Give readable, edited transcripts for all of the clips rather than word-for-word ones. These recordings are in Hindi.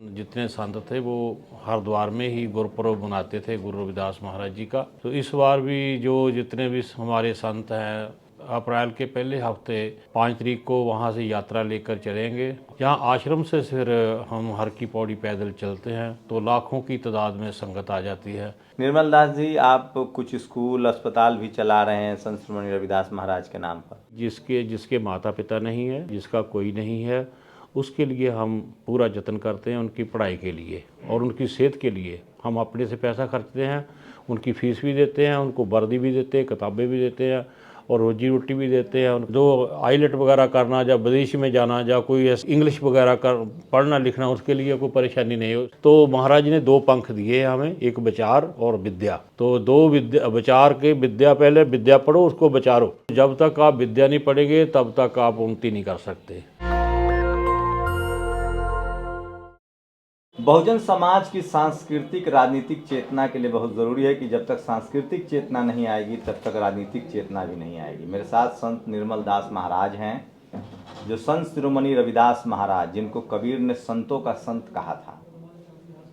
जितने संत थे वो हरिद्वार में ही गुरुपर्व मनाते थे गुरु रविदास महाराज जी का। तो इस बार भी जो जितने भी हमारे संत हैं अप्रैल के पहले हफ्ते 5 तारीख को वहाँ से यात्रा लेकर चलेंगे। जहाँ आश्रम से फिर हम हर की पौड़ी पैदल चलते हैं तो लाखों की तादाद में संगत आ जाती है। निर्मल दास जी, आप कुछ स्कूल अस्पताल भी चला रहे हैं संत शिरोमणि रविदास महाराज के नाम पर। जिसके माता पिता नहीं है, जिसका कोई नहीं है, उसके लिए हम पूरा जतन करते हैं। उनकी पढ़ाई के लिए और उनकी सेहत के लिए हम अपने से पैसा खर्चते हैं। उनकी फ़ीस भी देते हैं, उनको वर्दी भी देते हैं, किताबें भी देते हैं और रोजी रोटी भी देते हैं। जो आईलेट वगैरह करना, या विदेश में जाना, या कोई इंग्लिश वगैरह कर पढ़ना लिखना, उसके लिए कोई परेशानी नहीं हो। तो महाराज ने 2 पंख दिए हमें, एक विचार और विद्या। तो 2 विद्या, विचार के विद्या, पहले विद्या पढ़ो उसको विचारो। जब तक आप विद्या नहीं पढ़ेंगे तब तक आप उन्नति नहीं कर सकते। बहुजन समाज की सांस्कृतिक राजनीतिक चेतना के लिए बहुत ज़रूरी है कि जब तक सांस्कृतिक चेतना नहीं आएगी तब तक राजनीतिक चेतना भी नहीं आएगी। मेरे साथ संत निर्मल दास महाराज हैं, जो संत शिरोमणि रविदास महाराज, जिनको कबीर ने संतों का संत कहा था,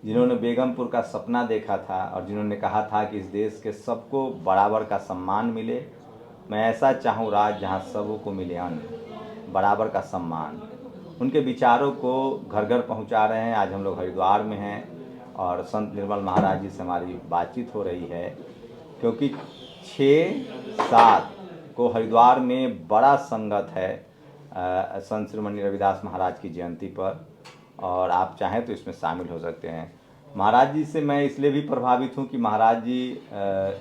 जिन्होंने बेगमपुर का सपना देखा था और जिन्होंने कहा था कि इस देश के सबको बराबर का सम्मान मिले। मैं ऐसा चाहूँ राज जहाँ सबको मिले अन्न, बराबर का सम्मान। उनके विचारों को घर घर पहुंचा रहे हैं। आज हम लोग हरिद्वार में हैं और संत निर्मल महाराज जी से हमारी बातचीत हो रही है, क्योंकि 6-7 को हरिद्वार में बड़ा संगत है संत शिरोमणि रविदास महाराज की जयंती पर, और आप चाहें तो इसमें शामिल हो सकते हैं। महाराज जी से मैं इसलिए भी प्रभावित हूँ कि महाराज जी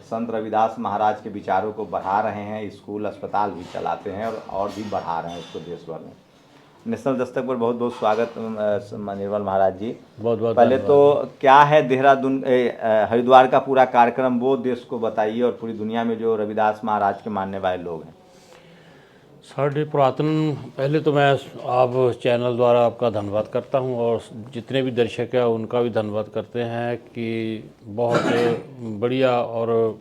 संत रविदास महाराज के विचारों को बढ़ा रहे हैं, स्कूल अस्पताल भी चलाते हैं और भी बढ़ा रहे हैं उसको देश भर में। नेशनल दस्तक पर बहुत बहुत स्वागत निर्मल महाराज जी। बहुत बहुत पहले तो क्या है देहरादून हरिद्वार का पूरा कार्यक्रम, वो देश को बताइए और पूरी दुनिया में जो रविदास महाराज के मानने वाले लोग हैं। साढ़े पुरातन, पहले तो मैं आप चैनल द्वारा आपका धन्यवाद करता हूं और जितने भी दर्शक हैं उनका भी धन्यवाद करते हैं कि बहुत बढ़िया और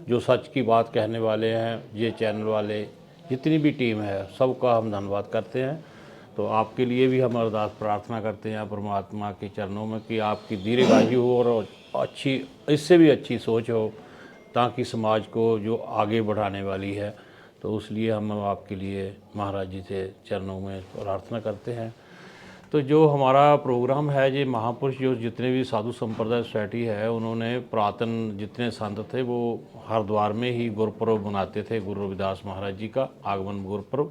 जो सच की बात कहने वाले हैं ये चैनल वाले, जितनी भी टीम है सबका हम धन्यवाद करते हैं। तो आपके लिए भी हम अरदास प्रार्थना करते हैं परमात्मा के चरणों में कि आपकी दीर्घायु हो और अच्छी, इससे भी अच्छी सोच हो, ताकि समाज को जो आगे बढ़ाने वाली है। तो इसलिए हम आपके लिए महाराज जी से चरणों में प्रार्थना करते हैं। तो जो हमारा प्रोग्राम है, ये महापुरुष जो जितने भी साधु संप्रदाय सोसाइटी है, उन्होंने पुरातन जितने संत थे वो हरिद्वार में ही गुरुपर्व मनाते थे गुरु रविदास महाराज जी का आगमन गुरुपर्व,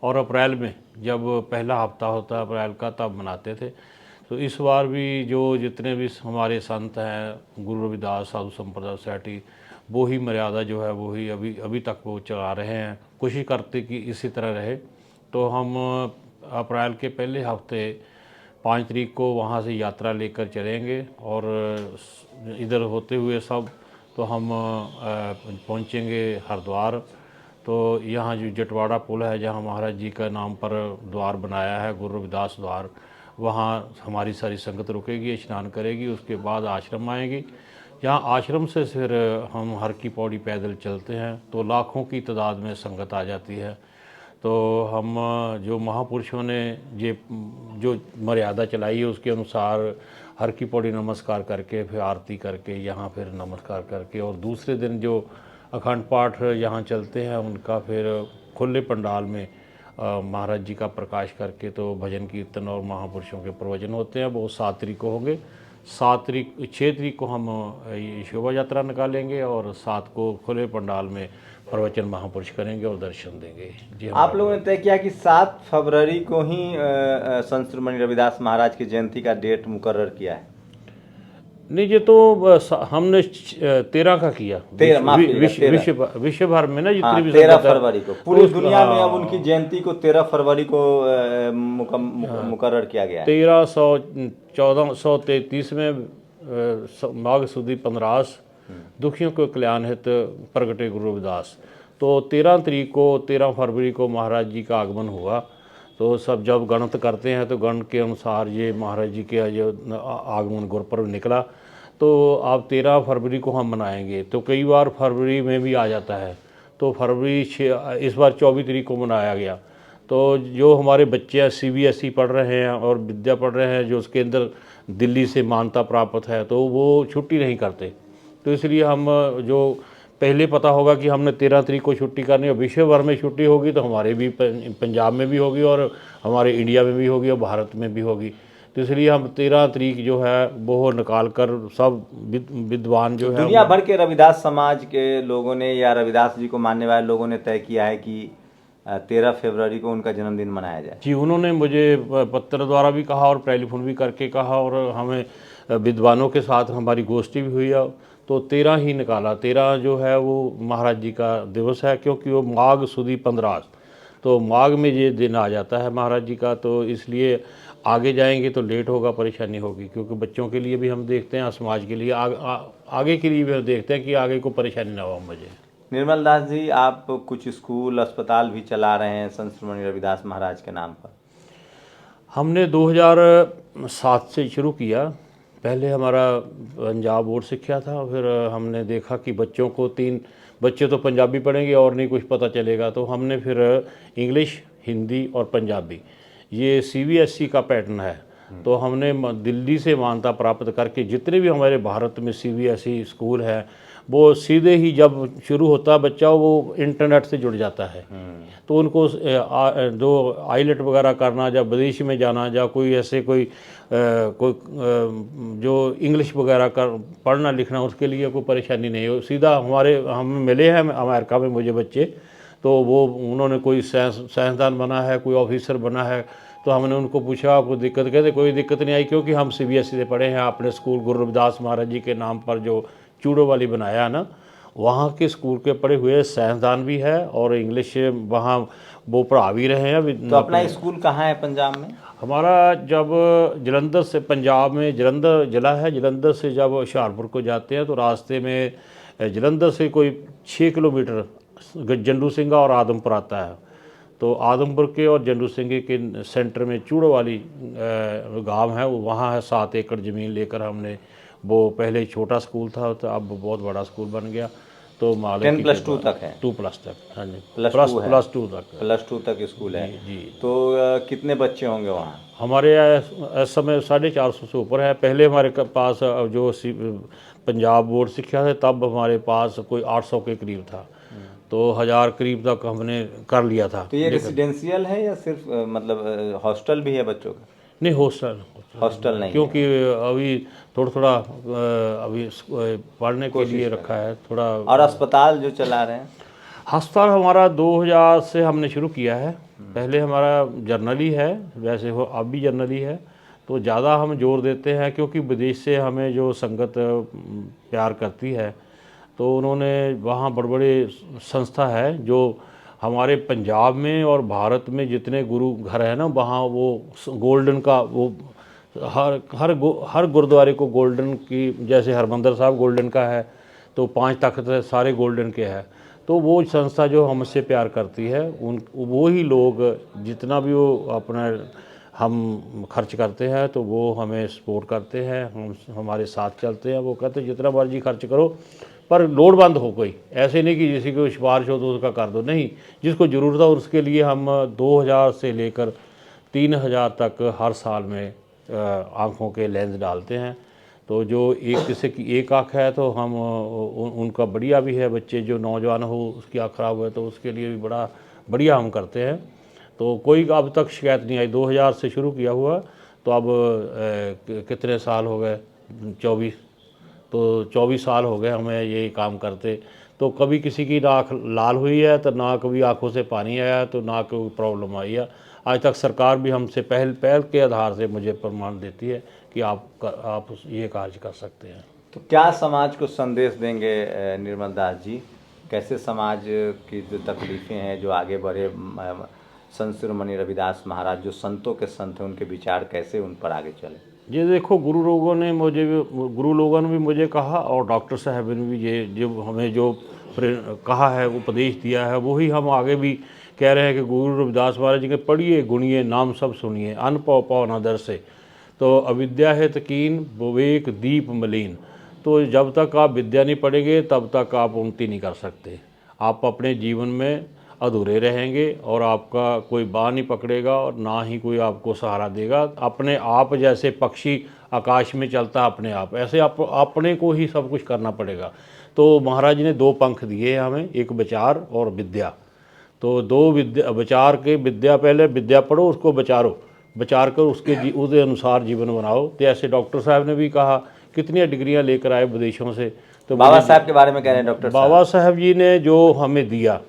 और अप्रैल में जब पहला हफ्ता होता है अप्रैल का तब मनाते थे। तो इस बार भी जो जितने भी हमारे संत हैं गुरु रविदास साधु संप्रदाय सोसाइटी, वो ही मर्यादा जो है वो ही अभी तक वो चला रहे हैं, कोशिश करते कि इसी तरह रहे। तो हम अप्रैल के पहले हफ्ते 5 तारीख को वहाँ से यात्रा लेकर चलेंगे और इधर होते हुए सब तो हम पहुँचेंगे हरिद्वार। तो यहाँ जो जटवाड़ा पुल है, जहाँ महाराज जी का नाम पर द्वार बनाया है गुरु रविदास द्वार, वहाँ हमारी सारी संगत रुकेगी, स्नान करेगी, उसके बाद आश्रम आएगी। यहाँ आश्रम से फिर हम हर की पौड़ी पैदल चलते हैं तो लाखों की तादाद में संगत आ जाती है। तो हम जो महापुरुषों ने ये जो मर्यादा चलाई है उसके अनुसार हर की पौड़ी नमस्कार करके, फिर आरती करके, यहाँ फिर नमस्कार करके, और दूसरे दिन जो अखंड पाठ यहाँ चलते हैं उनका फिर खुले पंडाल में महाराज जी का प्रकाश करके तो भजन कीर्तन और महापुरुषों के प्रवचन होते हैं। वो 7 तारीख को होंगे। 6 तारीख को हम शोभा यात्रा निकालेंगे और 7 को खुले पंडाल में प्रवचन महापुरुष करेंगे और दर्शन देंगे। जी, आप लोगों ने तय किया कि 7 फरवरी को ही संत शिरोमणि रविदास महाराज की जयंती का डेट मुकर्रर किया है। नहीं, ये तो हमने 13 का किया, विश्व भर में ना जितनी भी 13 फरवरी को पूरी दुनिया में अब उनकी जयंती को 13 फरवरी को मुकर्रर किया गया है। 1433 में माघ सुदी 15 दुखियों को कल्याण हित प्रगटे गुरु रविदास। तो 13 फरवरी को महाराज जी का आगमन हुआ। तो सब जब गणत करते हैं तो गण के अनुसार ये महाराज जी के जो आगमन गुरुपर्व निकला, तो अब 13 फरवरी को हम मनाएंगे। तो कई बार फरवरी में भी आ जाता है, तो फरवरी इस बार 24 तारीख को मनाया गया। तो जो हमारे बच्चे CBSE पढ़ रहे हैं और विद्या पढ़ रहे हैं जो उसके अंदर दिल्ली से मान्यता प्राप्त है, तो वो छुट्टी नहीं करते। तो इसलिए हम जो पहले पता होगा कि हमने 13 तारीख को छुट्टी करनी है, विश्व भर में छुट्टी होगी तो हमारे भी पंजाब में भी होगी और हमारे इंडिया में भी होगी और भारत में भी होगी। तो इसलिए हम 13 तारीख जो है वो निकाल कर सब विद्वान जो है दुनिया भर के रविदास समाज के लोगों ने या रविदास जी को मानने वाले लोगों ने तय किया है कि 13 फरवरी को उनका जन्मदिन मनाया जाए। जी, उन्होंने मुझे पत्र द्वारा भी कहा और टेलीफोन भी करके कहा और हमें विद्वानों के साथ हमारी गोष्ठी भी हुई है, तो 13 ही निकाला। 13 जो है वो महाराज जी का दिवस है, क्योंकि वो माघ सुदी 15, तो माघ में ये दिन आ जाता है महाराज जी का, तो इसलिए आगे जाएंगे तो लेट होगा, परेशानी होगी, क्योंकि बच्चों के लिए भी हम देखते हैं, समाज के लिए आगे के लिए भी हम देखते हैं कि आगे को परेशानी ना हो मुझे। निर्मल दास जी, आप कुछ स्कूल अस्पताल भी चला रहे हैं संत शिरोमणि रविदास महाराज के नाम पर। हमने 2007 से शुरू किया। पहले हमारा पंजाब बोर्ड शिक्षा था, फिर हमने देखा कि बच्चों को 3 बच्चे तो पंजाबी पढ़ेंगे और नहीं कुछ पता चलेगा, तो हमने फिर इंग्लिश, हिंदी और पंजाबी, ये CBSE का पैटर्न है, तो हमने दिल्ली से मान्यता प्राप्त करके जितने भी हमारे भारत में CBSE स्कूल है वो सीधे ही जब शुरू होता है बच्चा वो इंटरनेट से जुड़ जाता है। तो उनको जो आईलेट वगैरह करना, जब विदेश में जाना, या कोई ऐसे कोई जो इंग्लिश वगैरह कर पढ़ना लिखना, उसके लिए कोई परेशानी नहीं हो। सीधा हम मिले हैं अमेरिका में मुझे बच्चे, तो वो उन्होंने कोई साइंसदान बना है, कोई ऑफिसर बना है, तो हमने उनको पूछा आपको दिक्कत, कहते कोई दिक्कत नहीं आई, क्योंकि हम CBSE से पढ़े हैं। अपने स्कूल गुरु रविदास महाराज जी के नाम पर जो चूड़ो वाली बनाया ना, वहाँ के स्कूल के पढ़े हुए साइंसदान भी है और इंग्लिश वहाँ वो पढ़ा भी रहे हैं। तो अपना स्कूल कहाँ है पंजाब में? हमारा जब जलंधर से, पंजाब में जलंधर जिला है, जलंधर से जब हुशियारपुर को जाते हैं तो रास्ते में जलंधर से कोई 6 किलोमीटर जंडू सिंगा और आदमपुर आता है, तो आदमपुर के और जंडू सिंगे के सेंटर में चूड़ो वाली गांव है, वहाँ है 7 एकड़ ज़मीन लेकर हमने, वो पहले छोटा स्कूल था तो अब बहुत बड़ा स्कूल बन गया। तो 10+2 तक है? 2+ तक, हाँ जी, +2 तक स्कूल है जी। तो कितने बच्चे होंगे वहाँ? हमारे इस समय 450 से ऊपर है। पहले हमारे पास जो पंजाब बोर्ड शिक्षा है तब हमारे पास कोई 800 के करीब था, तो 1000 करीब तक हमने कर लिया था। तो ये रेसिडेंशियल है या सिर्फ मतलब हॉस्टल भी है बच्चों का? नहीं, हॉस्टल नहीं, क्योंकि अभी थोड़ा अभी पढ़ने के लिए रखा है थोड़ा। और अस्पताल जो चला रहे हैं? अस्पताल हमारा 2000 से हमने शुरू किया है। पहले हमारा जर्नली है, वैसे हो अब भी जर्नली है, तो ज़्यादा हम जोर देते हैं क्योंकि विदेश से हमें जो संगत प्यार करती है, तो उन्होंने वहाँ बड़े बड़े संस्था है जो हमारे पंजाब में और भारत में जितने गुरु घर है ना, वहाँ वो गोल्डन का वो हर गुरुद्वारे को गोल्डन की, जैसे हरमंदिर साहब गोल्डन का है, तो 5 तख्त सारे गोल्डन के हैं। तो वो संस्था जो हमसे प्यार करती है, वो ही लोग जितना भी वो अपना हम खर्च करते हैं तो वो हमें सपोर्ट करते हैं, हमारे साथ चलते हैं। वो कहते हैं जितना मर्जी खर्च करो पर लोड़वंद हो, कोई ऐसे नहीं कि किसी को सिफारिश हो तो उसका कर दो, नहीं, जिसको ज़रूरत हो उसके लिए हम 2000 से लेकर 3000 तक हर साल में आँखों के लेंस डालते हैं। तो जो किसी की एक आँख है तो हम उनका बढ़िया भी है, बच्चे जो नौजवान हो उसकी आँख ख़राब है तो उसके लिए भी बड़ा बढ़िया हम करते हैं। तो कोई अब तक शिकायत नहीं आई। 2000 से शुरू किया हुआ, तो अब कितने साल हो गए, 24, तो 24 साल हो गए हमें ये काम करते। तो कभी किसी की आँख लाल हुई है तो ना कभी आँखों से पानी आया, तो ना कोई प्रॉब्लम आई है। आज तक सरकार भी हमसे पहल के आधार से मुझे प्रमाण देती है कि आप ये कार्य कर सकते हैं। तो क्या समाज को संदेश देंगे निर्मल दास जी? कैसे समाज की जो तकलीफ़ें हैं, जो आगे बढ़े, संत शिरोमणि रविदास महाराज जो संतों के संत हैं, उनके विचार कैसे उन पर आगे चले? ये देखो, गुरु लोगों ने भी मुझे कहा और डॉक्टर साहब ने भी ये जो हमें जो कहा है, उपदेश दिया है, वही हम आगे भी कह रहे हैं कि गुरु रविदास महाराज जी के पढ़िए गुणिए नाम सब सुनिए, अन्न पौ पौ न दर से, तो अविद्या है तकीन विवेक दीप मलिन। तो जब तक आप विद्या नहीं पढ़ेंगे तब तक आप उन्नति नहीं कर सकते। आप अपने जीवन में अधूरे रहेंगे और आपका कोई बाह नहीं पकड़ेगा और ना ही कोई आपको सहारा देगा। अपने आप जैसे पक्षी आकाश में चलता अपने आप, ऐसे आप अपने को ही सब कुछ करना पड़ेगा। तो महाराज जी ने 2 पंख दिए हमें, एक विचार और विद्या। तो 2 विद्या, विचार के विद्या, पहले विद्या पढ़ो उसको विचारो, विचार कर उसके अनुसार जीवन बनाओ। तो ऐसे डॉक्टर साहब ने भी कहा, कितनी डिग्रियां लेकर आए विदेशों से। तो बाबा साहब के बारे में कह रहे हैं डॉक्टर साहब। बाबा साहब जी ने जो हमें दिया,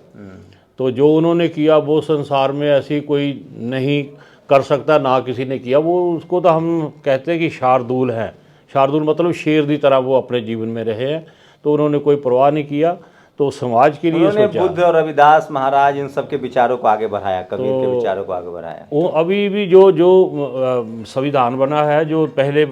तो जो उन्होंने किया वो संसार में ऐसी कोई नहीं कर सकता, ना किसी ने किया। वो उसको तो हम कहते हैं कि शार्दूल है। शार्दूल मतलब शेर की तरह वो अपने जीवन में रहे हैं। तो उन्होंने कोई परवाह नहीं किया, तो समाज के लिए उन्होंने सोचा। बुद्ध और रविदास महाराज इन सब के विचारों को आगे बढ़ाया, कबीर के विचारों को आगे बढ़ाया। वो अभी भी जो संविधान बना है, जो पहले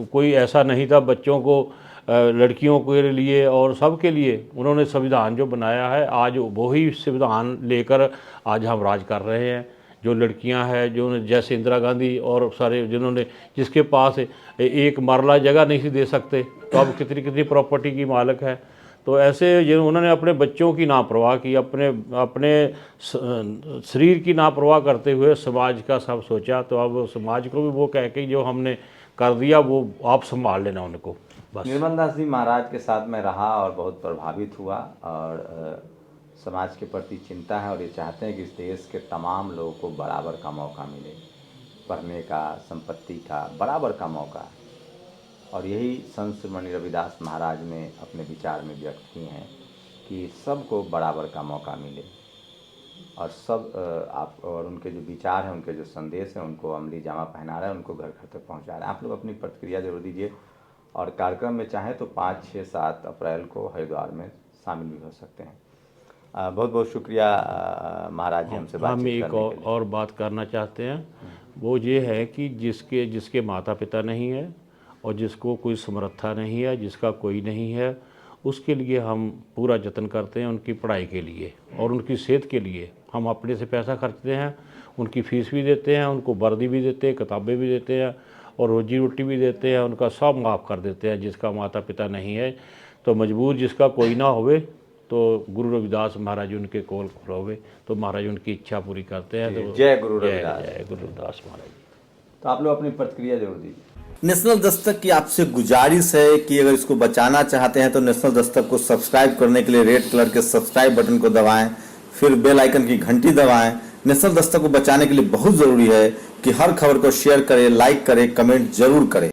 कोई ऐसा नहीं था बच्चों को, लड़कियों के लिए और सबके लिए उन्होंने संविधान जो बनाया है, आज वही संविधान लेकर आज हम राज कर रहे हैं। जो लड़कियां हैं, जो जैसे इंदिरा गांधी और सारे जिन्होंने, जिसके पास एक मरला जगह नहीं दे सकते, तो अब कितनी कितनी प्रॉपर्टी की मालिक है। तो ऐसे उन्होंने अपने बच्चों की ना परवाह की, अपने शरीर की ना परवाह करते हुए समाज का सब सोचा। तो अब समाज को भी वो कह के जो हमने कर दिया वो आप संभाल लेना उनको बस। निर्मल दास जी महाराज के साथ मैं रहा और बहुत प्रभावित हुआ, और समाज के प्रति चिंता है और ये चाहते हैं कि इस देश के तमाम लोगों को बराबर का मौका मिले, पढ़ने का, संपत्ति का बराबर का मौका। और यही संत श्रीमणि रविदास महाराज ने अपने विचार में व्यक्त किए हैं कि सबको बराबर का मौका मिले, और सब आप, और उनके जो विचार हैं, उनके जो संदेश हैं, उनको अमली जामा पहना रहे हैं, उनको घर घर तक पहुंचा रहे हैं। आप लोग अपनी प्रतिक्रिया जरूर दीजिए, और कार्यक्रम में चाहें तो 5, 6, 7 अप्रैल को हरिद्वार में शामिल भी हो सकते हैं। बहुत बहुत शुक्रिया महाराज जी हमसे बातचीत करने के लिए। हम एक और बात करना चाहते हैं, वो ये है कि जिसके माता पिता नहीं है और जिसको कोई समर्था नहीं है, जिसका कोई नहीं है, उसके लिए हम पूरा जतन करते हैं, उनकी पढ़ाई के लिए और उनकी सेहत के लिए हम अपने से पैसा खर्चते हैं, उनकी फ़ीस भी देते हैं, उनको वर्दी भी देते हैं, किताबें भी देते हैं और रोजी रोटी भी देते हैं, उनका सब माफ़ कर देते हैं जिसका माता पिता नहीं है। तो मजबूर जिसका कोई ना होवे, तो गुरु रविदास महाराज उनके कोल खुलोवे, तो महाराज उनकी इच्छा पूरी करते हैं। तो जय गुरु रविदास, जय गुरु रविदास महाराज। तो आप लोग अपनी प्रतिक्रिया जरूर दीजिए। नेशनल दस्तक की आपसे गुजारिश है कि अगर इसको बचाना चाहते हैं तो नेशनल दस्तक को सब्सक्राइब करने के लिए रेड कलर के सब्सक्राइब बटन को दबाएं, फिर बेल आइकन की घंटी दबाएं। नेशनल दस्तक को बचाने के लिए बहुत जरूरी है कि हर खबर को शेयर करें, लाइक करें, कमेंट जरूर करें।